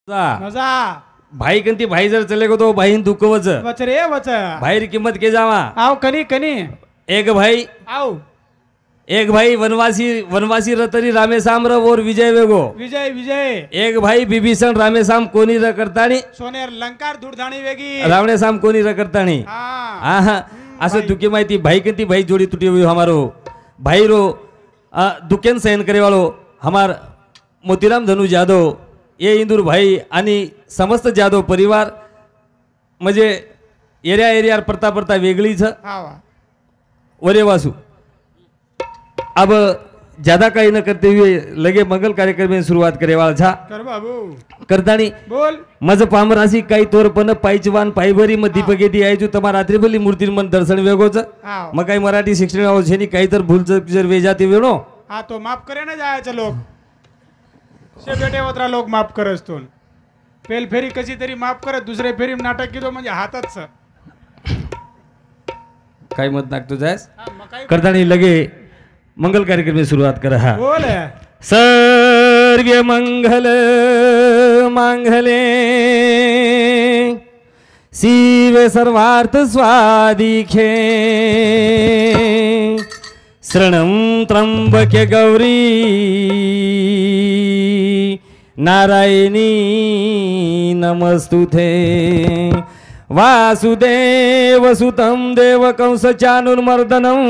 मजा भाई कंती भाई जर चले गो तो भाई दुःख वच वच रे वच भाई किंमत के जावा आओ कनी कनी एक भाई आओ एक भाई वनवासी रतरी रामेश्याम र और विजय वेगो विजय विजय एक भाई बिभीषण रामेश्याम कोणी र करतानी सोनेर लंकार धुडधाणी वेगी रावणेश्याम कोणी र करतानी हाँ हा असं दुखी माहिती भाई कंती भाई जोड़ी टूटी हुई हमारो भाई रो दुखेन सहन करे वालो हमार मोतीराम धनु जाधव ये इंदूर भाई आणि समस्त जाधव परिवार म्हणजे एरिया परता परता वेगळीच वरे वासू अब ज्यादा काही न करते हुए लगे मंगल कार्यक्रम में शुरुआत करे वाला छा कर बाबू करतानी बोल मज पामरासी काही तोरपन पायचवान पायभरी मग दीपक येती आहे जो तुम्हाला रात्रीभली मूर्ती मन दर्शन वेगोच मग काही मराठी शिक्षण आवश्यक काही तर भूलच जर वे जाते वेणो हा तो माफ करे ना जायचं लोक से बेटे वतरा लोक माफ करस तो पेल फेरी कशी तरी माफ करत दुसरे फेरी नाटक किलो म्हणजे हातच काही मत नागतो जायस करतानी लगे मंगल कार्यक्रम में शुरुआत कर हा बोल सर्व मंगल मांगले शिव सर्वार्थ स्वादिखे शरणं त्र्यंबके गौरी नारायणी नमस्तुते वासुदेव सुतं देवकं चानुर्मर्दनं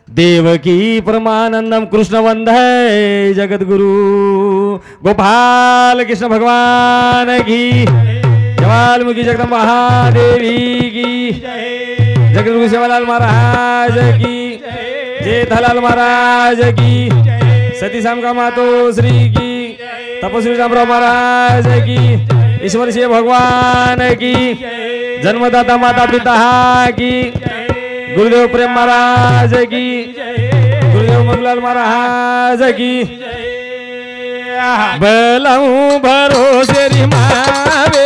देवकी परमानंदम कृष्ण वंदे जगद्गुरु गोपाल कृष्ण भगवान की जवाल मुखी जगदम्ब महादेवी की जगद्गुरु सेवालाल महाराज की जेठालाल महाराज की सती सामका मातो श्री की तपस्वी रामराव महाराज की ईश्वर शिव भगवान की जन्मदाता माता पिता की गुरुदेव प्रेम महाराज की गुरुदेव मंगलाल महाराज की बलऊ भरोसे री मावे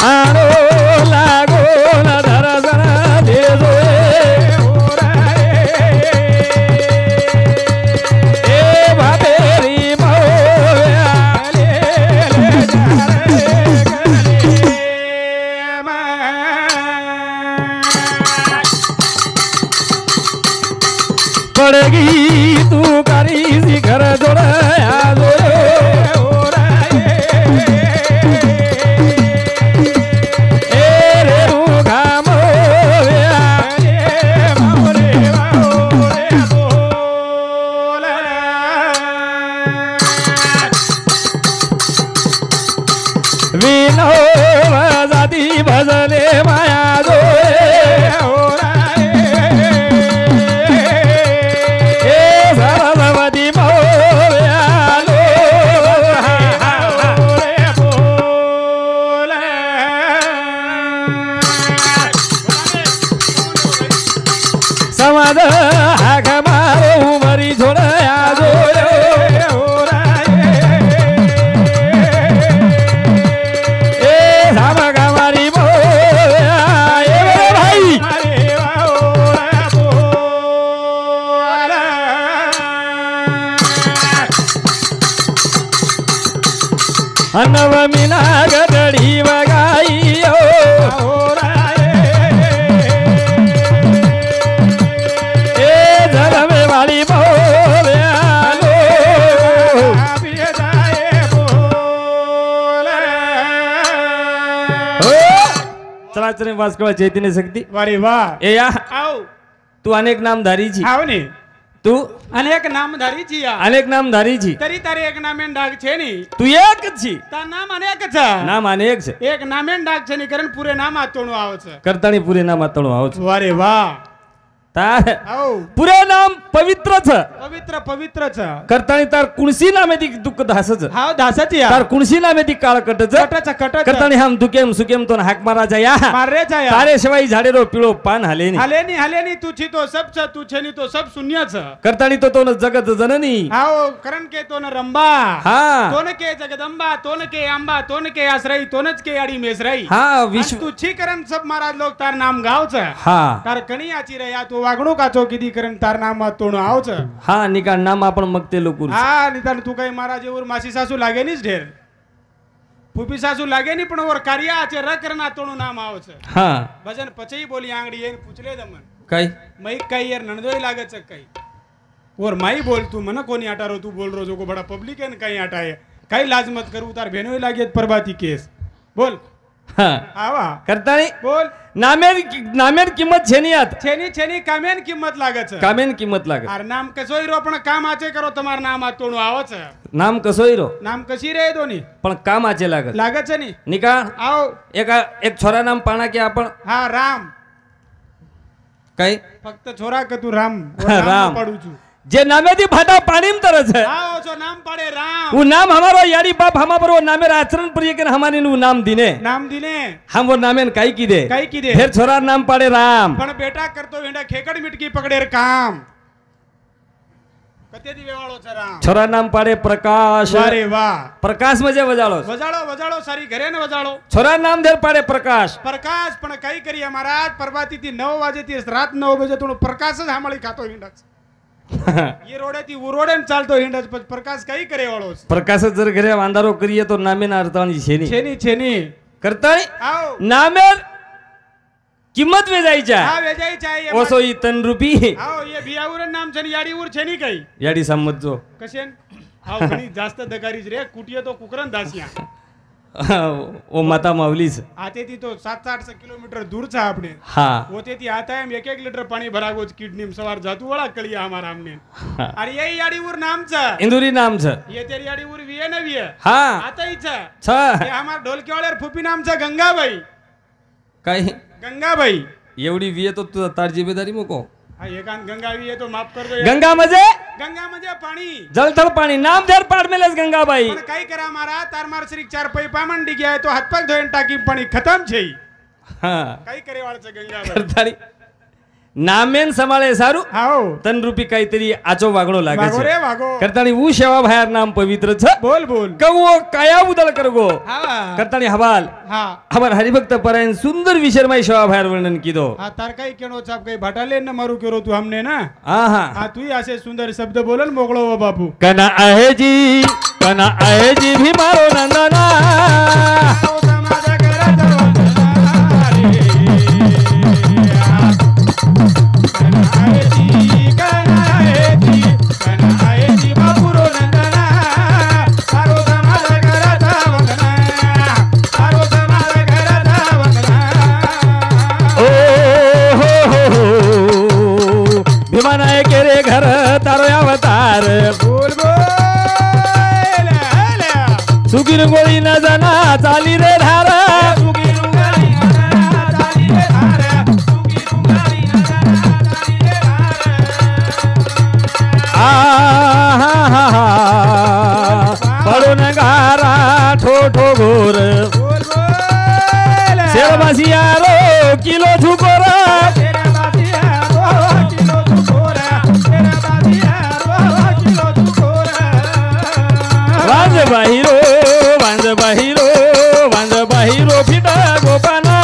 आरो लागो न धरसन देजो पड़गी तू करी शिखर जोड़या विनो जाती भजले माया दो समाज हाक मारो मरी छोड़या दो नवमी नागड़ी बगाई झलमे वाली चराचर वास्कवा चैतन्य शक्ती वारे वाह ए या आओ तू अनेक नामधारी छी आओ ने तू अनेक नामधारी छी अनेक नामधारी छी तरी तारे एक नामेन डाक छे नी तू एक छी ता नाम अनेक छ नाम अनेक छे एक नामेन डाक छे नी करन पूरे नाम आतोणो आवे छ करतानी पूरे नाम आतोणो आवे छ वारे वाह तार हो पुरे नाम पवित्रच पवित्र पवित्रच करतानी तार कुणसी नामे ती दुःख धासच हा दासाची तार कुणसी नामे ती काळ कटच कटच कटच करतानी हम दुकेम सुकेम तो हाक मारा जाया मारे जाया तारे शिवाय झाडेरो पिळो पान हालेनी हलेनी तुझी तो सब छ तू छेनी तो सब शून्यच करतानी तो न जगत जननी हाओ करण के तो न रंबा हा तोन के जगदंबा तोन के अंबा तोन के आश्रई तोनच के आडी मेसराई हा विश्व विश्व तुझी करण सब महाराज लोग तार नाम गावच हा तार कणी आची रे या तू वागणू काचो किती करण तार नाम तोण आवच हा निका नाम आपण मग ते लोक हा निदान तू काही महाराजेवर मासी सासू लागेनीच ढेर फुपी सासू लागेनी पण वर कार्य आचे र करना तोणू नाम आवच हा भजन पचई बोली आंगडी येन पुचले दमन काय मई काही यार नणदोई लागच काही और माई बोल तू मन कोणी आटारो तू बोल रोजो को बड़ा पब्लिक है काही आटाय काही लाज मत करू तार भेनोई लागेत परबाती केस बोल हा आवा करतानी बोल नामेर किंमत छेनियात छेनी छेनी कामेन किंमत लागच कामेन किंमत लागे अरे नाम कसोई रो पण काम आचे करो तुम्हार नाम आ तोणू आवच नाम कसोई रो नाम कशी रे दोन्ही पण काम आचे लागत लागच नी निका आओ एक छोरा नाम पाना की आपण हा राम काय फक्त छोरा का तू राम राम. पडू छू जे नामे दी भाटा पानीम तरस है आओ जो नाम पड़े राम वो नाम हमारो यारी बाप हमा पर वो नामेर आचरण प्रिय के हमारे नु नाम दिने नाम दिने हम वो नामेन काई की दे काही की दे फिर छोरा नाम पाडे राम पण बेटा करतो हिंडा खेकड मिटकी पकडेर काम कते दी वेवाळो छ राम छोरा नाम पाडे प्रकाश अरे वाह प्रकाश म्हणजे वजाळो वजाळो वजाळो सारी घरे न वजाळो छोरा नाम धेर पाडे प्रकाश प्रकाश पण काही करिया महाराज परवाती ती 9 वाजे ती रात 9 बजे तो प्रकाशच हामळी खातो हिंडाच ये रोडे ती उरोडे चालतो हिंडाच पण प्रकाश काही करे वाळोस प्रकाश जर घरे अंधारो करिये तो नामेन अर्थानी छेनी छेनी छेनी करताय आओ नामेर किंमत वेजायच्या हा वेजाई चाहिए ओसो ई तन रूपी आओ ये बियावर नाम छनी याडीवर छेनी काही याडी समजो कशेन हाव घणी जास्त दगारीच रे कुटिये तो कुकरन दासिया ओ माता मावलीस आते ती तो 700-800 किलोमीटर दूर था आपने हा होते थी आता है 1-1 लीटर पानी भरागोच किडनी में सवार जातू वाला कलिया हमारा हमने हा. अरे यही याडीवर नाम छ इंदुरी नाम छ ये तेरी याडीवर विये न विये हा आता ही छ छ ये हमार ढोलकी वाले फुपी नाम छ गंगाबाई काय गंगाबाई एवढी विये तो तुझा तार जिम्मेदारी मको हा एकांत गंगा विये तो माफ कर दो गंगा म्हणजे गंगा म्हणजे पाणी जलथळ पाणी नाम धेर पाड मेलेस गंगाबाई पण काही करा मारा तार मार श्री 4 पैपा मंडी गया तो हाथ पग धोयन टाकी पाणी खतम छे हा काही करे वाळच गंगाबाई करतारी नामेन समाळे सारू हाओ तन रूपी काहीतरी आचो वागणो लागे वागो रे वागो करतानी ऊ सेवा भायर नाम पवित्र छ बोल बोल कवो काया उदल करगो हा करतानी हवाल हा हमार हरिभक्त परायण सुंदर विशर्माई सेवा भायर वर्णन कीदो हा तार काही केणो चाप काही भाटाले न मारू केरो तू हमने ना आहा हा तू असे सुंदर शब्द बोलन मोकळो व बापू कना आहे जी भी मारो नंदना भीमानाय केरे घर तारो अवतार बोल बोल सुगिर गोळी न जना चाली रे धार पडून गारा ठोठो घोर शेरबासिया रो किलो झुकोर वांज बाहिरो फिटा गोपाना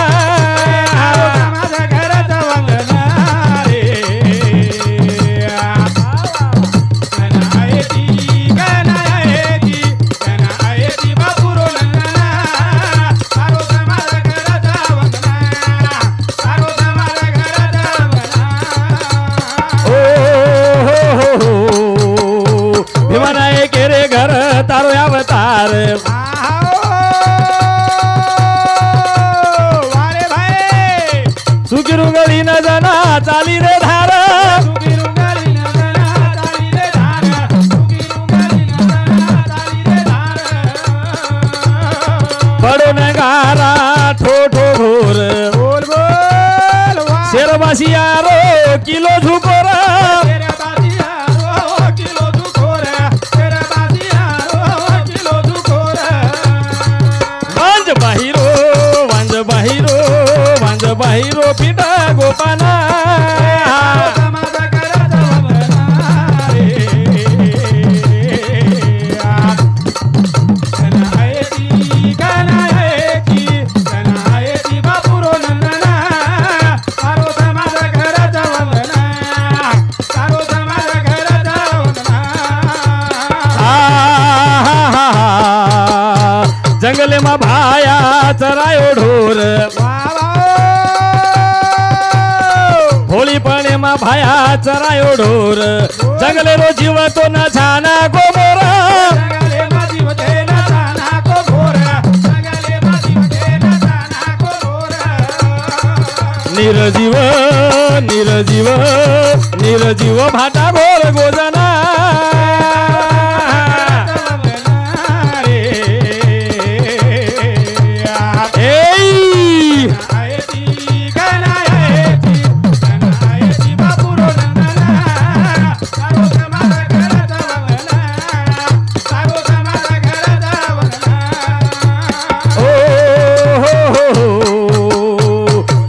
भीमानाय केरे घर तारो अवतार सुगिरुगळी न जना चाली रे धार पडून गारा ठोठो घोर शेरबासी यारो किलो झुकोरा तेरे बासियारो किलो दुखोर तेरे बासियारो किलो दुखोर वांज बाहिरो पिटा गोपाना समाज करत वंदना रे कनायती बापुरो नंदना तारो समाज करत वंदना तारो समाज करत वंदना जंगले मा भाया चरायो ढोर होळीपणे मा भाया चरायो ढोर जंगले रो जीव तो न छाना गोमोरा जंगले मा जीव ते न जाना को भोर जंगले मा जीव ते न जाना को भोर निर्जीव निर्जीव निर्जीव भाटा घोर गोजना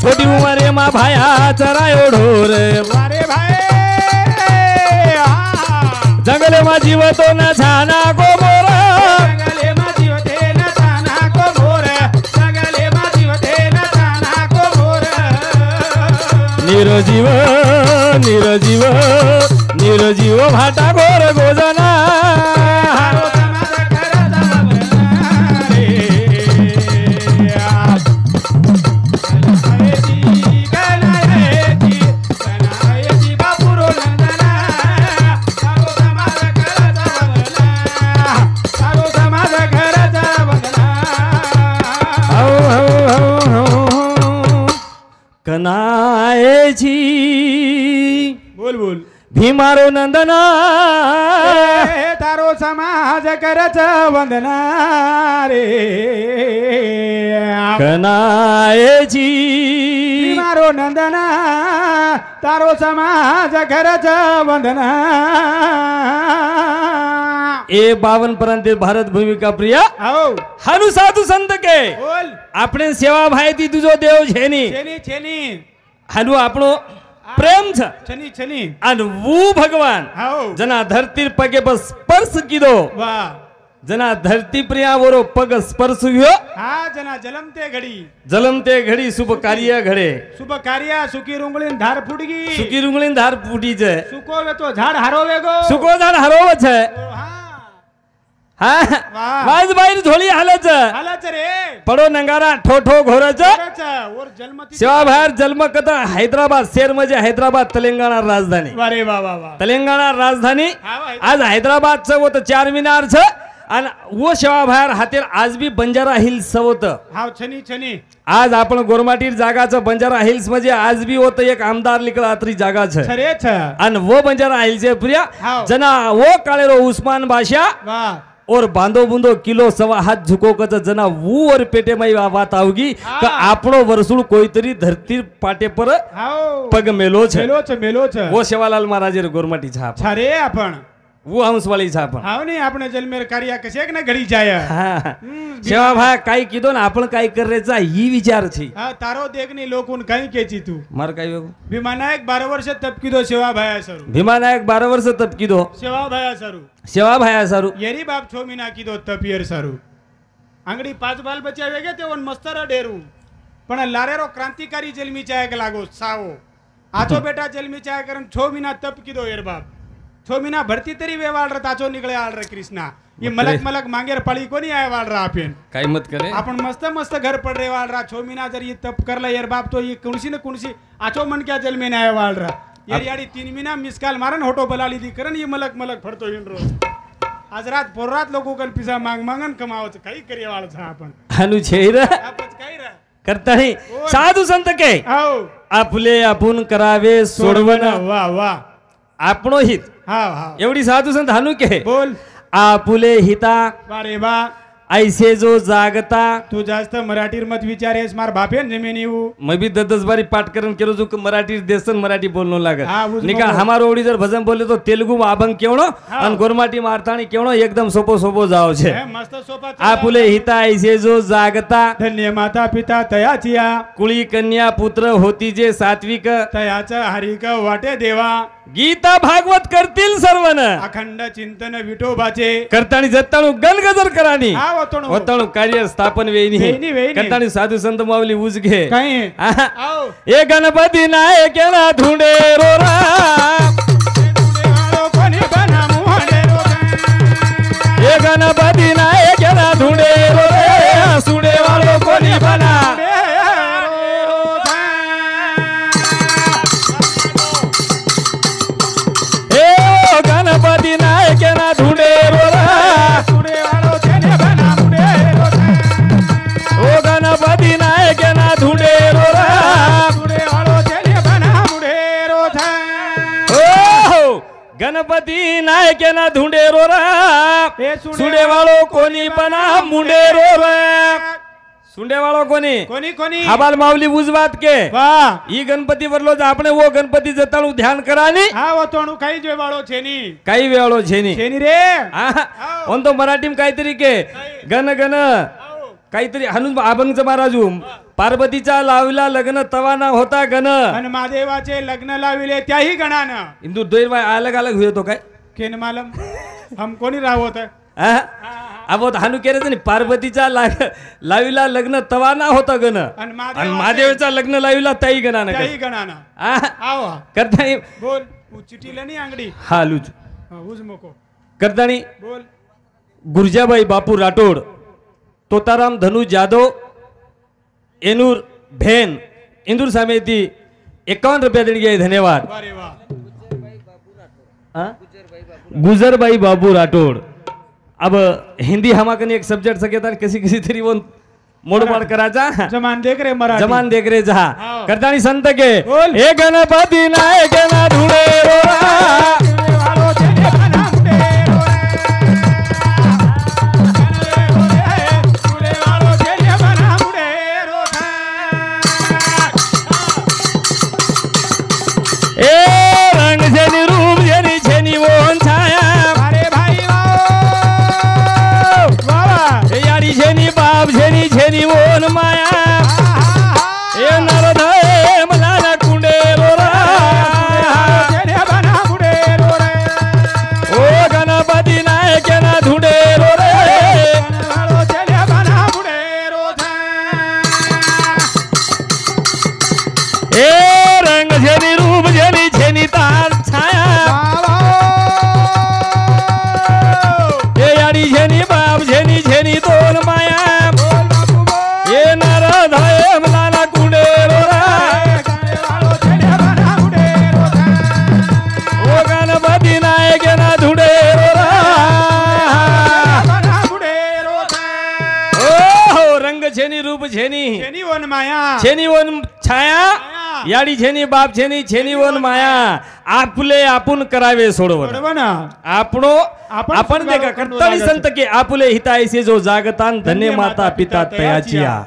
छोटी उमरे मा भाया चरायो ढोर वारे भाई जंगले मा जीव तो न छाना गोमोरा जंगले मा जीव ते न जाना को भोर जंगले मा जीव ते न जाना को भोर निर्जीव निर्जीव निर्जीव भाटा घोर गोजना तारो समाज करत वंदना रे कनायती बापुरो नंदना तारो समाज करत वंदना तारो समाज करत वंदना कनायची बोल बोल भीमारो नंदना तारो समाज करत वंदना रे कनायची मारो नंदना तारो समाज करत वंदना ए 52 पर्यंत भारत भूमिका प्रिया आओ हनु साधू संत के बोल આપણે સેવા ભાઈથી તુજો દેવ છેની छनी छनी હनु આપણો પ્રેમ છે छनी छनी અને वो भगवान आओ जना धरती पगे बस स्पर्श कीधो वाह जना धरती प्रिया वरो पग स्पर्श हुयो हा जना जलमते घडी जलमते घडी शुभ कार्य घडे शुभ कार्य सुकी रुंगळीन धार फुटगी सुकी रुंगळीन धार फूटी છે सुको वे तो झाड हारोवे गो સુકો ઝાડ હરોવ છે हा હા વાહ. વાજબાઈ ધોળી હાલે છે हालच रे પડો नंगारा ठोठो घोर છે खरंच, वर जन्मती सेवा बाहेर जन्म कथा हैदराबाद शहर म्हणजे हैदराबाद तेलंगणा राजधानी वारे वा वा वा तेलंगणा राजधानी हा, वा. आज हैदराबादचं होतं 4 मिनार छ आणि वो सेवा बाहेर हातेर आज बी बंजारा हिल्स होतं हा छनी छनी आज आपण गोरमाटीर जागाचं बंजारा हिल्स म्हणजे आज बी होतं एक आमदार लिकळ आतरी जागा छ खरे छ आणि वो बंजारा हिल्स प्रिया हाव. जना वो काळेरो उस्मान बादशाह वाह और बांधो बुंदो किलो सवा हात झुको कच जना वो और पेटे मई बात आवगी हा. का आपणो वर्षुळ कोईतरी धरती पाटे पर हाव पग मेलो छ मेलो छ वो सेवालाल महाराज गोरमाटी छाप छारे आपण वो हंसवाली छाप हाव नाही આપણે જલમેર કાર્ય કશેક ને ઘડી જાય सेवा भाई काय कीधो ना आपण काय करायचा ही विचार छी हा तारो देखनी लोकून काही केची तू मार काय वेगो भीमानायक 12 वर्ष तपकिदो सेवा भाया सरू भीमानायक 12 वर्ष तप कीधो सेवा भाया सरू सेवा भाया सारू येरी बाप 6 મહિના કીધો તપિયર સरू આંગડી 5 બાલ બચ્યા વેગે તેવન મસ્તર ડેરું પણ લારેરો ક્રાંતિકારી જલમી ચાય લાગો સાવો આચો બેટા જલમી ચાય કરન 6 મહિના તપ કીધો યેર બાપ 6 મહિના ભરતી તરી વેવાળ ર તાચો નીકળે આળ ર કૃષ્ણા ये मलक मलक मांगेर पळी कोणी आहे वाळ रा आपण काय मत करे आपण मस्त मस्त घर पड रे वाळ रा 6 મહિના जर ये तप करला यार बाप तो ये कुणसी न कुणसी आचो मन क्या जल में नाही वाळ रा यार याडी 3 મહિના मिस कॉल मारन होटो बलाली दी करन ये मलक मलक फडतो इन रोज आज रात पोरात लोको कल पिसा मांग मांगन कमावच काही करे वाळ छा आपण हानु छेर आपच काही रा करता नाही साधू संत के आओ आपले आपण करावे सोडवण वाह वाह आपणो हित हा हा एवढी साधू संत हानु के बोल आपुले हिता वारे वा ऐसे जो जागता तू जास्त मराठीर मत विचारेस मार बापेन जमीन येऊ मैं भी 10 बारी पाठकरण केलो जो मराठी देसन मराठी बोलनो लागत हाँ, उस निका नको। हमारो ओडी जर भजन बोले तो तेलुगु में अभंग केवणो आणि गोरमाटी मारताणी केवणो एकदम सोपो सोपो जाओ छे हे मस्त सोपा आपुले हिता ऐसे जो जागता धन्य माता पिता तयाचिया कुळी कन्या पुत्र होती जे सात्विक तयाचं हरिक वाटे देवा गीता भागवत करतील सर्वन अखंड चिंतन विठोबाचे करताणी जत्ताणू गणगजर करानी हा वतणू होताणू कार्य स्थापन वेणी वेणी, वेणी. करताणी साधू संत माऊली उजगे काही आहा. आओ ए गणपती नायकेला धुंडे रोरा कोणी बना मोहने ए गणपती नायकेला धुंडे रोरा सुडे वालो कोणी बना ए ओ गणपती नायकेला धुंडे रोरा ओ गणपती नायकेला धुंडे रोरा ओ गणपती नायकेला धुंडे रोरा ए सुडे वालो कोणी बना मुंडे रोरा सुंडे वालो कोणी कोणी कोणी हबाल माऊली उजवात के वाह ई गणपती वरलो આપણે वो गणपती जताणू ध्यान करानी हा वतणू काही जे वाळो छेनी काही वेळो छेनी छेनी रे ओन तो मराठीम काहीतरी के गण गण काहीतरी हनुज अभंगचं महाराजू पार्वतीचा लावला लग्न तवा ना होता गण आणि महादेवाचे लग्न लाविले त्याही गणानं इंदू दोन अलग अलग हुए तो काय केन मालम हम कोणी राहत अब हानू केलं नाही पार्वतीचा लाविला लग्न तवा ना होता गण आणि आणि महादेवचा लग्न लाविला ताई गणानं त्याही गणानं आव करता बोल तू चिठीला नाही अंगडी हा लूज उज मको करतानी बोल गुर्जाबाई बापू राठोड तोताराम धनु जाधव एनूर भेन इंदूर समिति 51 रुपया देणगी आहे धन्यवाद वारे वा गुजरबाई बाबू राठोड अब हिंदी हमाकन एक सब्जेक्ट सकेता किसी किसी तरी वो मोडमाड करायचा जमान देख रे मराठी जमान देख रे जहा हाँ। करतानी संत के बोल। ए गणपती नायक ना धुळे रोरा ए रंग झेनी रूप झेनी झेनी ओन छाया अरे भाई ए यारी झेनी बाप झेनी झेनी ओन माया ए नरधय मला ना कुंडे रोरा ओ गणपती नायक ना धुंडे रोरे ए रंग झेनी रूप झेनी झेनी तार छाया ए यारी झेनी बाप झेनी झेनी दोन माया ए नरधय मला ना कुंडे रोरा ओ गणपती नायक ना धुंडे रोरा ओ रंग झेनी रूप झेनी छेनी वन छाया याडी छेनी बाप छेनी छेनी वन माया आपले आपण करावे सोडवण आपणो आपण ते का कर्तळी संत के आपुले हितायसे जो जागतान धन्य माता पिता तयाचिया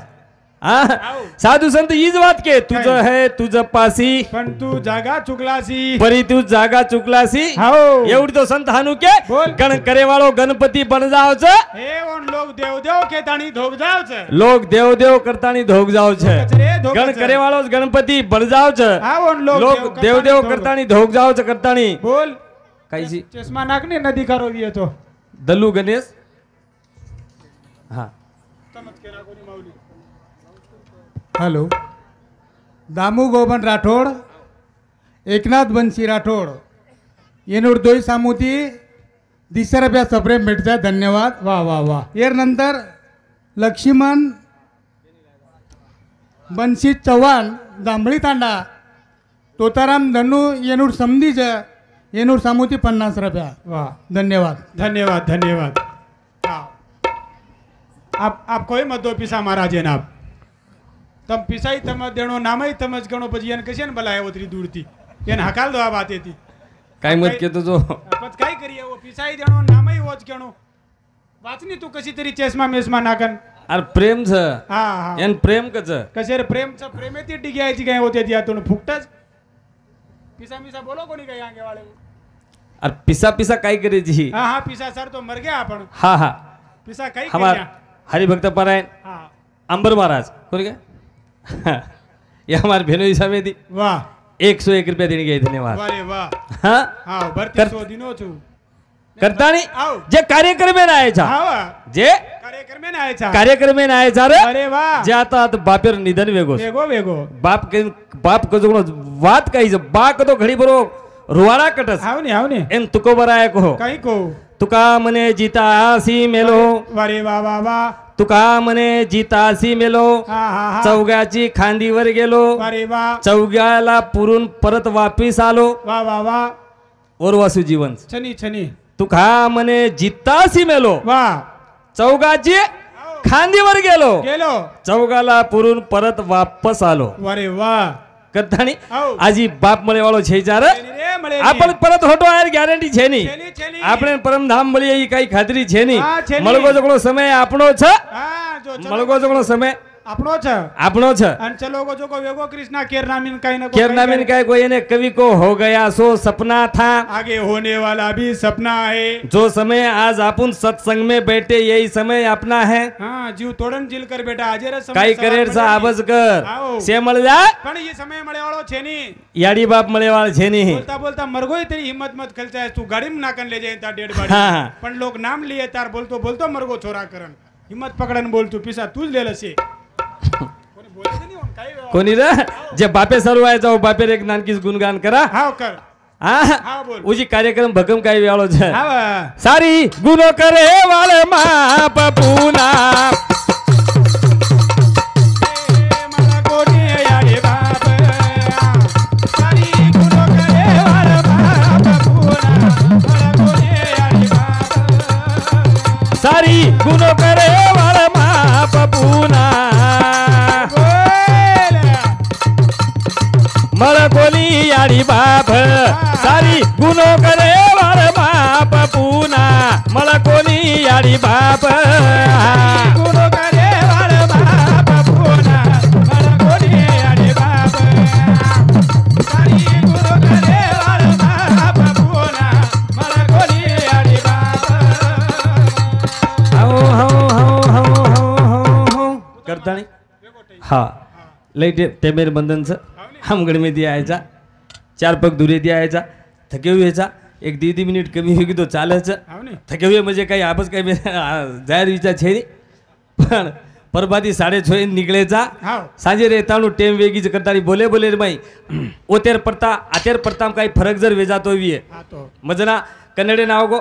साधू संत हीच वात के तुझं है तुझं पासी पण तू जागा चुकलासी परी तू जागा चुकलासी हो एवढी तो संत हानू के बोल। गण करेवाळो गणपती बन जावच हे ओन लोक देव देव के ताणी धोक जावच लोक देव देव करतानी धोक जावच रे धोक गण करेवाळो गणपती बन जावच हा ओन लोक लोक देव देव करतानी धोक जावच करतानी बोल कायची चष्मा नाकने नदी करो येतो दल्लू गणेश हा हॅलो दामू गोबन राठोड एकनाथ बंशी राठोड येनूर दोई सामुती 10 रुपया सप्रेम भेटता धन्यवाद वा वा वा येर नंतर लक्ष्मण बंशी चव्हाण जांभळी तांडा तोताराम धनू येनूर समधीज येनूर सामुती 50 रुपया वाह धन्यवाद धन्यवाद धन्यवाद आप कोई मत दो पिसा महाराज है आप तम पिसाई तम देणो नामई तमज गणो પછી એને કશે ને બલાય ઓતરી દૂરથી એને હકાલ દો આ વાત હતી काय मत केतो जो પછ કાઈ કરીએ ઓ पिसाई દેણો નામई ઓજ ગણો वाचनी तू कशी तरी चष्मा मेस्मा नाकन अरे प्रेम छ हा हा यान प्रेम कच कसे रे प्रेमचं प्रेम ती डिग्यायची काय होते यातून फुकटच पिसा मिसा बोलो कोणी काय आगे वाले अरे पिसा पिसा काय करायची हा हा पिसा सर तो मर गया आपण हा हा पिसा काही हमार केल्या? हरिभक्त पारायण हा अंबर महाराज कोण काय ये हमारे भेनोई समिति वाह 101 रुपया देने गए धन्यवाद वारे वाह हाँ हा भरती कर- 100 दिनो છું करतानी आओ जे कार्यक्रमे नायचा हा वा जे कार्यक्रमे नायचा कार्यक्रमे नायचा रे अरे वाह जे आता बापेर निधन वेगोस वेगो वेगो बाप कजो वात काही बा कतो घडी बरो रुवाडा कटस हाव ने एम तुको बराय को काही को तुका मने जीता आसी मेलो वारे वाह वाह वाह तुका मने जीता आसी मेलो हा हा हा चौग्याची खांदीवर गेलो वारे वाह चौग्याला पुरून परत वापिस आलो वाह वाह वाह ओरवासू जीवन छनी छनी तुका मने जित्तासी मेलो वाह चौगाची खांदीवर गेलो गेलो चौगाला पुरून परत वापस आलो वारे वाह करतानी આવ. આજી બાપ મળે વાળો છે જ્યારે છેની રે મળે આપણ પરત હોટો આયર ગેરંટી છે ની છેની છેની આપણે પરમધામ મળીએ ઈ કઈ ખાતરી છે ની હા, છે ની. મળગો જગણો સમય આપણો છે હા જો ચલો મળગો જગણો સમય આપણો છે આપણો છે અને ચલો ગો જો કો વેગો कृष्णा केरनामीन काही ना केरनामीन काय कोई ने कवि को हो गया सो सपना था आगे होने वाला भी सपना है जो समय आज आपण सत्संग में बैठे यही समय अपना है हाँ जीव तोडन जिल कर बेटा આજે रे काही करेर सा आवाज कर આવો. से मळ जा પણ ये समय મળે વાળો છે ની याडी बाप મળે वाळ છે ની बोलता बोलता मरगोय तेरी हिम्मत मत खलचाय तू गाड़ी में नाकन ले जाए ता डेड हाँ, बाड़ी हाँ. पण लोग नाम लिए तार बोलतो बोलतो मरगो छोरा करण हिम्मत पकडन बोल तू पिसा तूच ले लसे कोणी बोलायचं नाही होऊन, काही वेळा. कोणी रे जे बापे सर्व आहे जाऊ बापेर एक नानकीच गुणगान करा हाव कर हा हाव बोल उजी कार्यक्रम भगम काही वेळो છે हाव सारी गुनो करे वाले माप पूना मला कोणी याडे बाप सारी गुनो करे वाळ बाप पुना मला कोणी याडे बाप सारी गुनो करे वाले माप पूना बोल मळ कोली याडी बाप सारी गुनो करे वाले माप पूना मळ कोली याडी बाप गुनो करे वाळ बाप पुना मला कोणी याडे बाप सारी गुनो करे वाळ बाप पुना मला कोणी याडे बाप हो हो हो हो हो हो करतानी हा लई टेमेर बंधनचं हमगड में यायचा 4 पग दुरे यायचा थके हुएचा एक 2 मिनिट कमी होगी तो चालच हाव ने थके हुए म्हणजे काही आपस काही जाहीर विचार છે નહીં પણ પરબાદી 6:30 નીકળેचा हाव સાંજે રેતાણું ટેમ વેગી કરતાની બોલે બોલે રે ભાઈ 73 પડતા 78 પડતા काही फरक जर वेजातो वीए हा तो मजना कन्नडे नाव गो